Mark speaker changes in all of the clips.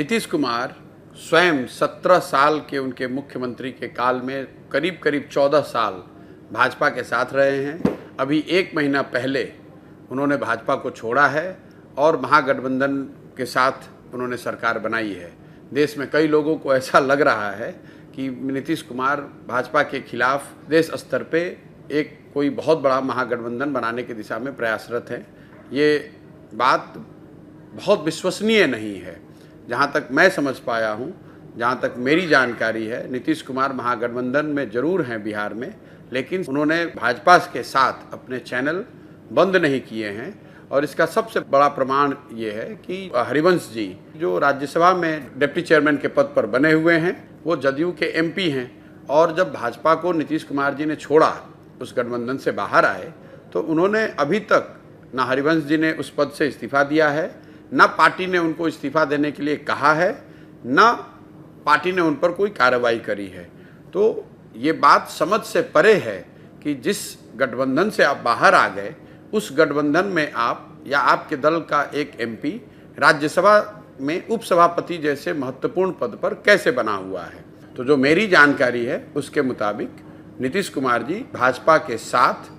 Speaker 1: नीतीश कुमार स्वयं 17 साल के उनके मुख्यमंत्री के काल में करीब 14 साल भाजपा के साथ रहे हैं। अभी 1 महीना पहले उन्होंने भाजपा को छोड़ा है और महागठबंधन के साथ उन्होंने सरकार बनाई है। देश में कई लोगों को ऐसा लग रहा है कि नीतीश कुमार भाजपा के खिलाफ देश स्तर पे एक कोई बहुत बड़ा महागठबंधन बनाने की दिशा में प्रयासरत हैं। ये बात बहुत विश्वसनीय नहीं है। जहाँ तक मैं समझ पाया हूँ, जहाँ तक मेरी जानकारी है, नीतीश कुमार महागठबंधन में जरूर हैं बिहार में, लेकिन उन्होंने भाजपा के साथ अपने चैनल बंद नहीं किए हैं। और इसका सबसे बड़ा प्रमाण ये है कि हरिवंश जी जो राज्यसभा में डिप्टी चेयरमैन के पद पर बने हुए हैं, वो जदयू के एमपी हैं। और जब भाजपा को नीतीश कुमार जी ने छोड़ा, उस गठबंधन से बाहर आए, तो उन्होंने अभी तक ना हरिवंश जी ने उस पद से इस्तीफा दिया है, ना पार्टी ने उनको इस्तीफा देने के लिए कहा है, ना पार्टी ने उन पर कोई कार्रवाई करी है। तो ये बात समझ से परे है कि जिस गठबंधन से आप बाहर आ गए, उस गठबंधन में आप या आपके दल का एक एमपी राज्यसभा में उपसभापति जैसे महत्वपूर्ण पद पर कैसे बना हुआ है। तो जो मेरी जानकारी है उसके मुताबिक नीतीश कुमार जी भाजपा के साथ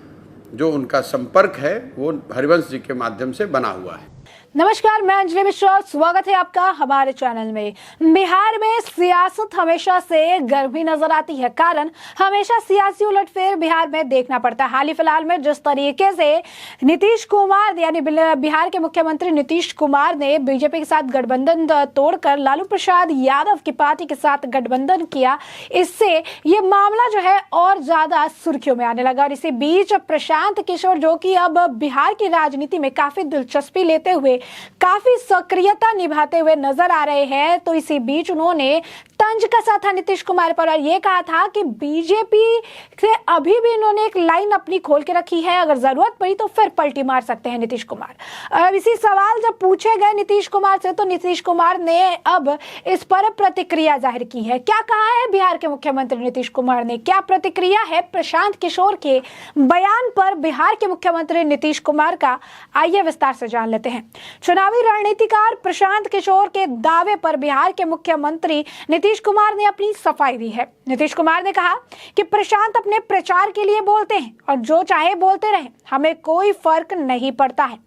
Speaker 1: जो उनका संपर्क है वो हरिवंश जी के माध्यम से बना हुआ है।
Speaker 2: नमस्कार, मैं अंजलि मिश्रा, स्वागत है आपका हमारे चैनल में। बिहार में सियासत हमेशा से गर्मी नजर आती है, कारण हमेशा सियासी उलटफेर बिहार में देखना पड़ता है। हाल ही फिलहाल में जिस तरीके से नीतीश कुमार यानी बिहार के मुख्यमंत्री नीतीश कुमार ने बीजेपी के साथ गठबंधन तोड़कर लालू प्रसाद यादव की पार्टी के साथ गठबंधन किया, इससे ये मामला जो है और ज्यादा सुर्खियों में आने लगा। और इसी बीच प्रशांत किशोर, जो कि अब बिहार की राजनीति में काफी दिलचस्पी लेते हुए काफी सक्रियता निभाते हुए नजर आ रहे हैं, तो इसी बीच उन्होंने तंज कसा था नीतीश कुमार पर और यह कहा था कि बीजेपी से अभी भी इन्होंने एक लाइन अपनी खोल के रखी है, अगर जरूरत पड़ी तो फिर पलटी मार सकते हैं नीतीश कुमार। अब इसी सवाल जब पूछे गए नीतीश कुमार से, तो नीतीश कुमार ने अब इस पर प्रतिक्रिया जाहिर की है। क्या कहा है बिहार के मुख्यमंत्री नीतीश कुमार ने, क्या प्रतिक्रिया है प्रशांत किशोर के बयान पर बिहार के मुख्यमंत्री नीतीश कुमार का, आइए विस्तार से जान लेते हैं। चुनावी रणनीतिकार प्रशांत किशोर के दावे पर बिहार के मुख्यमंत्री नीतीश कुमार ने अपनी सफाई दी है। नीतीश कुमार ने कहा कि प्रशांत अपने प्रचार के लिए बोलते हैं और जो चाहे बोलते रहे, हमें कोई फर्क नहीं पड़ता है।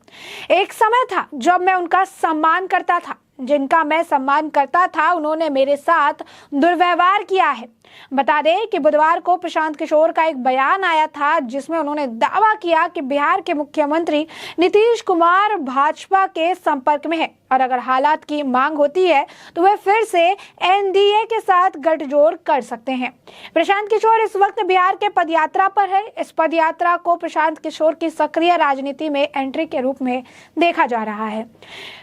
Speaker 2: एक समय था जब मैं उनका सम्मान करता था, जिनका मैं सम्मान करता था उन्होंने मेरे साथ दुर्व्यवहार किया है। बता दें कि बुधवार को प्रशांत किशोर का एक बयान आया था जिसमें उन्होंने दावा किया कि बिहार के मुख्यमंत्री नीतीश कुमार भाजपा के संपर्क में है और अगर हालात की मांग होती है तो वे फिर से एनडीए के साथ गठजोड़ कर सकते हैं। प्रशांत किशोर इस वक्त बिहार के पदयात्रा पर है। इस पदयात्रा को प्रशांत किशोर की सक्रिय राजनीति में एंट्री के रूप में देखा जा रहा है।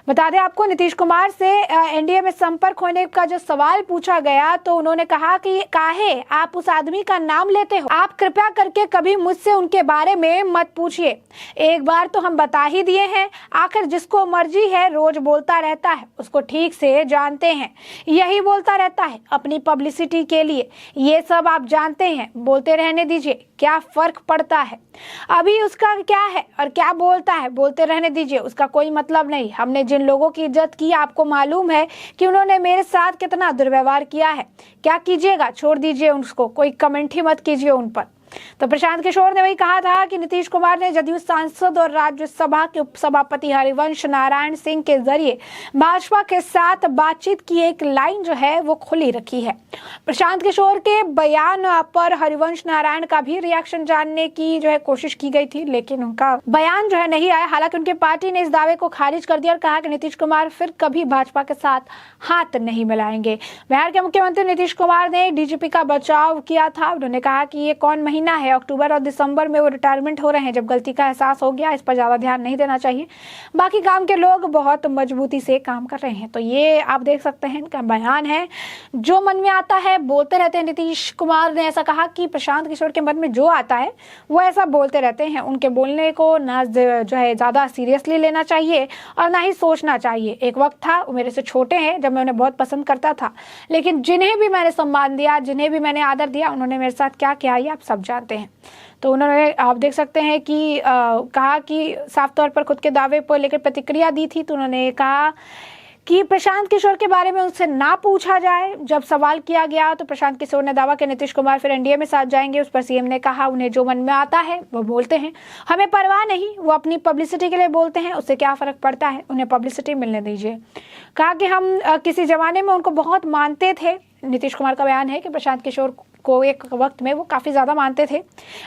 Speaker 2: बता दें आपको, नीतीश कुमार से एनडीए में संपर्क होने का जो सवाल पूछा गया तो उन्होंने कहा कि काहे आप उस आदमी का नाम लेते हो, आप कृपया करके कभी मुझसे उनके बारे में मत पूछिए। एक बार तो हम बता ही दिए हैं, आखिर जिसको मर्जी है रोज बोलता रहता है, उसको ठीक से जानते हैं, यही बोलता रहता है अपनी पब्लिसिटी के लिए। ये सब आप जानते हैं, बोलते रहने दीजिए, क्या फर्क पड़ता है। अभी उसका क्या है और क्या बोलता है, बोलते रहने दीजिए, उसका कोई मतलब नहीं। हमने जिन लोगों की इज्जत की, आपको मालूम है कि उन्होंने मेरे साथ कितना दुर्व्यवहार किया है। क्या कीजिएगा, छोड़ दीजिए उसको, कोई कमेंट ही मत कीजिए उन पर। तो प्रशांत किशोर ने वही कहा था कि नीतीश कुमार ने जदयू सांसद और राज्यसभा के उपसभापति हरिवंश नारायण सिंह के जरिए भाजपा के साथ बातचीत की एक लाइन जो है वो खुली रखी है। प्रशांत किशोर के बयान पर हरिवंश नारायण का भी रिएक्शन जानने की जो है कोशिश की गई थी, लेकिन उनका बयान जो है नहीं आया। हालांकि उनकी पार्टी ने इस दावे को खारिज कर दिया और कहा कि नीतीश कुमार फिर कभी भाजपा के साथ हाथ नहीं मिलाएंगे। बिहार के मुख्यमंत्री नीतीश कुमार ने डीजीपी का बचाव किया था। उन्होंने कहा कि ये कौन महीना है, अक्टूबर और दिसंबर में वो रिटायरमेंट हो रहे हैं, जब गलती का एहसास हो गया, इस पर ज्यादा ध्यान नहीं देना चाहिए। बाकी काम के लोग बहुत मजबूती से काम कर रहे हैं। तो ये आप देख सकते हैं इनका बयान है, जो मन में आता है बोलते रहते हैं। नीतीश कुमार ने ऐसा कहा कि प्रशांत किशोर के मन में जो आता है वो ऐसा बोलते रहते हैं। उनके बोलने को ना जो है ज्यादा सीरियसली लेना चाहिए और ना ही सोचना चाहिए। एक वक्त था, वो मेरे से छोटे हैं, जब मैं उन्हें बहुत पसंद करता था, लेकिन जिन्हें भी मैंने सम्मान दिया, जिन्हें भी मैंने आदर दिया, उन्होंने मेरे साथ क्या किया ये आप सब जानते हैं। तो उन्होंने, आप देख सकते हैं कि कहा कि साफ तौर पर खुद के दावे पर लेकर प्रतिक्रिया दी थी। तो उन्होंने कहा कि प्रशांत किशोर के बारे में उनसे ना पूछा जाए। जब सवाल किया गया तो प्रशांत किशोर ने दावा कि नीतीश कुमार फिर एनडीए में साथ जाएंगे। उस पर सीएम ने कहा उन्हें जो मन में आता है वो बोलते हैं, हमें परवाह नहीं, वो अपनी पब्लिसिटी के लिए बोलते हैं, उससे क्या फर्क पड़ता है, उन्हें पब्लिसिटी मिलने दीजिए। कहा कि हम किसी जमाने में उनको बहुत मानते थे। नीतीश कुमार का बयान है कि प्रशांत किशोर को एक वक्त में वो काफ़ी ज़्यादा मानते थे,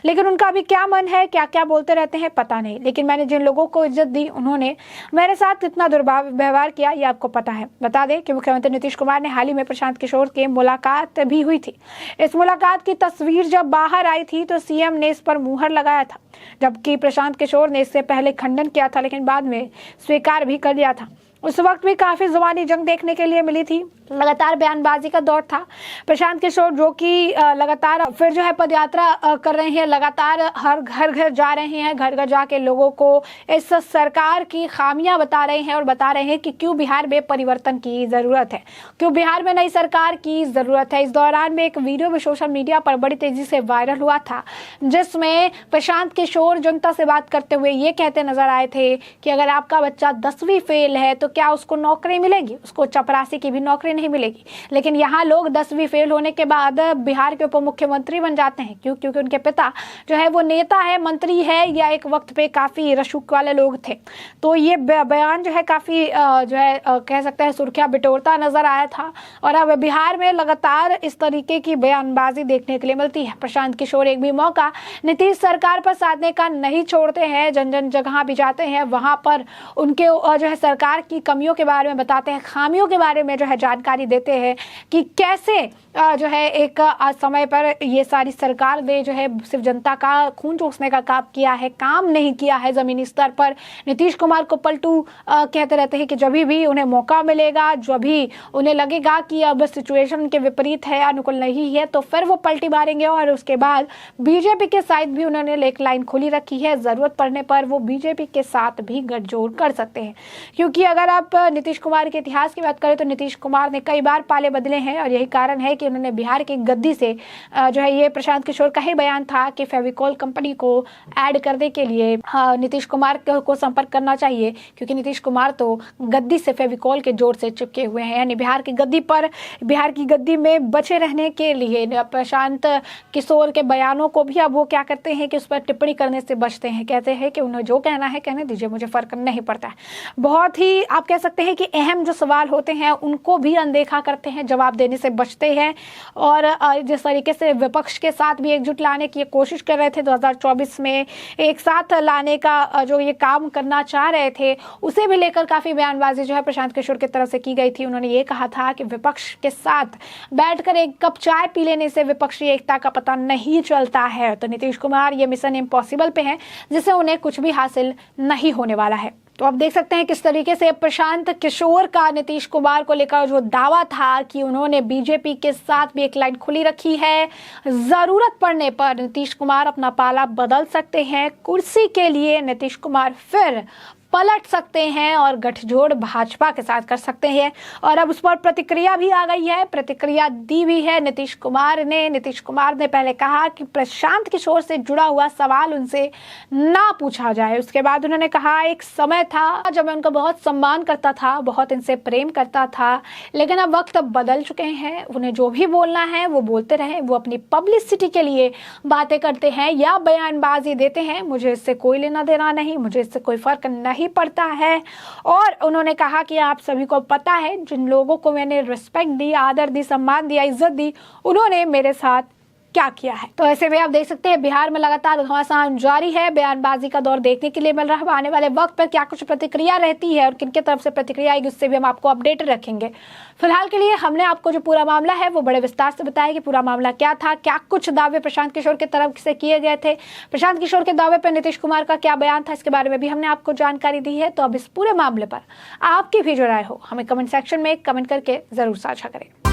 Speaker 2: लेकिन उनका अभी क्या मन है, क्या क्या बोलते रहते हैं पता नहीं। लेकिन मैंने जिन लोगों को इज्जत दी उन्होंने मेरे साथ कितना दुर्व्यवहार किया ये आपको पता है। बता दें कि मुख्यमंत्री नीतीश कुमार ने हाल ही में प्रशांत किशोर की मुलाकात भी हुई थी। इस मुलाकात की तस्वीर जब बाहर आई थी तो सीएम ने इस पर मुहर लगाया था, जबकि प्रशांत किशोर ने इससे पहले खंडन किया था, लेकिन बाद में स्वीकार भी कर दिया था। उस वक्त भी काफी जुबानी जंग देखने के लिए मिली थी, लगातार बयानबाजी का दौर था। प्रशांत किशोर जो कि लगातार फिर जो है पदयात्रा कर रहे हैं, लगातार हर घर जा रहे हैं, घर घर जाके लोगों को इस सरकार की खामियां बता रहे हैं और बता रहे हैं कि क्यों बिहार में परिवर्तन की जरूरत है, क्यों बिहार में नई सरकार की जरूरत है। इस दौरान में एक वीडियो भी सोशल मीडिया पर बड़ी तेजी से वायरल हुआ था, जिसमें प्रशांत किशोर जनता से बात करते हुए ये कहते नजर आए थे कि अगर आपका बच्चा 10वीं फेल है तो क्या उसको नौकरी मिलेगी, उसको चपरासी की भी नौकरी नहीं मिलेगी। लेकिन यहाँ लोग 10वीं फेल होने के बाद बिहार के उप मुख्यमंत्री बन जाते हैं, क्योंकि उनके पिता जो है वो नेता है, मंत्री है, या एक वक्त पे काफी रसूख वाले लोग थे। तो ये बयान जो है काफी जो है कह सकते हैं सुर्खियां बिटोरता नजर आया था। और अब बिहार में लगातार इस तरीके की बयानबाजी देखने के लिए मिलती है। प्रशांत किशोर एक भी मौका नीतीश सरकार पर साधने का नहीं छोड़ते हैं, जन जन जगह भी जाते हैं, वहां पर उनके जो है सरकार की कमियों के बारे में बताते हैं, खामियों के बारे में जो है जानकारी देते हैं कि कैसे जो है एक समय पर ये सारी सरकार ने जो है सिर्फ जनता का खून चूसने का काम किया है, काम नहीं किया है जमीनी स्तर पर। नीतीश कुमार को पलटू कहते रहते हैं कि जब भी उन्हें मौका मिलेगा, जब भी उन्हें लगेगा कि अब सिचुएशन के विपरीत है, अनुकूल नहीं है, तो फिर वो पलटी मारेंगे। और उसके बाद बीजेपी के साथ भी उन्होंने एक लाइन खुली रखी है, जरूरत पड़ने पर वो बीजेपी के साथ भी गठजोड़ कर सकते हैं। क्योंकि अगर आप नीतीश कुमार के इतिहास की बात करें तो नीतीश कुमार ने कई बार पाले बदले हैं, और यही कारण है कि उन्होंने बिहार की गद्दी से जो है ये प्रशांत किशोर का ही बयान था कि फेविकॉल कंपनी को ऐड करने के लिए नीतीश कुमार को संपर्क करना चाहिए, क्योंकि नीतीश कुमार तो गद्दी से फेविकॉल के जोर से चिपके हुए हैं। यानी बिहार की गद्दी में बचे रहने के लिए प्रशांत किशोर के बयानों को भी अब वो क्या करते हैं कि उस पर टिप्पणी करने से बचते हैं। कहते हैं कि उन्हें जो कहना है कहने दीजिए, मुझे फर्क नहीं पड़ता है। बहुत ही आप कह सकते हैं कि अहम जो सवाल होते हैं उनको भी अनदेखा करते हैं, जवाब देने से बचते हैं। और जिस तरीके से विपक्ष के साथ भी एकजुट लाने की कोशिश कर रहे थे 2024 में, एक साथ लाने का जो ये काम करना चाह रहे थे, उसे भी लेकर काफी बयानबाजी जो है प्रशांत किशोर की तरफ से की गई थी। उन्होंने ये कहा था कि विपक्ष के साथ बैठकर एक कप चाय पी लेने से विपक्षी एकता का पता नहीं चलता है। तो नीतीश कुमार ये मिशन इम्पॉसिबल पे हैं, जिससे उन्हें कुछ भी हासिल नहीं होने वाला है। तो आप देख सकते हैं किस तरीके से प्रशांत किशोर का नीतीश कुमार को लेकर जो दावा था कि उन्होंने बीजेपी के साथ भी एक लाइन खुली रखी है, जरूरत पड़ने पर नीतीश कुमार अपना पाला बदल सकते हैं, कुर्सी के लिए नीतीश कुमार फिर पलट सकते हैं और गठजोड़ भाजपा के साथ कर सकते हैं। और अब उस पर प्रतिक्रिया भी आ गई है, प्रतिक्रिया दी भी है नीतीश कुमार ने पहले कहा कि प्रशांत किशोर से जुड़ा हुआ सवाल उनसे ना पूछा जाए। उसके बाद उन्होंने कहा एक समय था जब मैं उनका बहुत सम्मान करता था, बहुत इनसे प्रेम करता था, लेकिन अब वक्त बदल चुके हैं, उन्हें जो भी बोलना है वो बोलते रहे, वो अपनी पब्लिसिटी के लिए बातें करते हैं या बयानबाजी देते हैं, मुझे इससे कोई लेना देना नहीं, मुझे इससे कोई फर्क नहीं पड़ता है। और उन्होंने कहा कि आप सभी को पता है, जिन लोगों को मैंने रिस्पेक्ट दी, आदर दी, सम्मान दिया, इज्जत दी, उन्होंने मेरे साथ क्या किया है। तो ऐसे में आप देख सकते हैं बिहार में लगातार घमासान जारी है, बयानबाजी का दौर देखने के लिए मिल रहा है। आने वाले वक्त पर क्या कुछ प्रतिक्रिया रहती है और किनके तरफ से प्रतिक्रिया आएगी, उससे भी हम आपको अपडेट रखेंगे। फिलहाल के लिए हमने आपको जो पूरा मामला है वो बड़े विस्तार से बताया कि पूरा मामला क्या था, क्या कुछ दावे प्रशांत किशोर की तरफ से किए गए थे, प्रशांत किशोर के दावे पर नीतीश कुमार का क्या बयान था, इसके बारे में भी हमने आपको जानकारी दी है। तो अब इस पूरे मामले पर आपकी भी जो राय हो हमें कमेंट सेक्शन में कमेंट करके जरूर साझा करें।